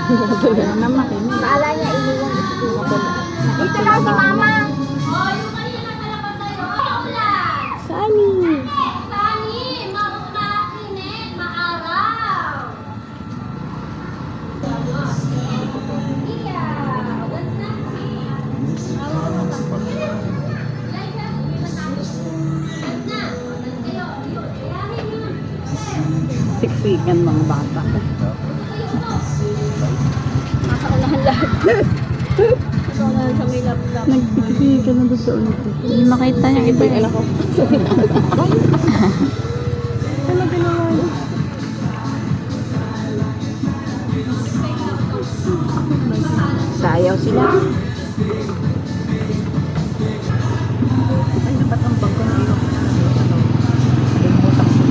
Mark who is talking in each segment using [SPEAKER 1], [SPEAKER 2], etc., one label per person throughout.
[SPEAKER 1] Wala na makinig.
[SPEAKER 2] Akala niya iniwan ko siguro.
[SPEAKER 1] Dito lang si Mama. Sani. Siksikan mga bata.
[SPEAKER 2] Nakaunahan lahat. Nakaunahan sa may laptop.
[SPEAKER 1] Nagsiksikan na doon sa ulit.
[SPEAKER 3] Hindi makita yung iba eh.
[SPEAKER 1] Ako. Ano ginawa niya? Sayaw sila. Ay, dapat ang bag ko na iwan ko na ano. Kalimutan ko.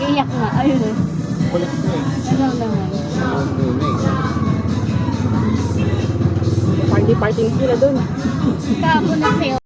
[SPEAKER 2] Iyak nga. Ayun eh.
[SPEAKER 4] Kulit ko eh.
[SPEAKER 2] Ano naman.
[SPEAKER 1] Party-party na sila doon.
[SPEAKER 2] Kahapon na sa'yo.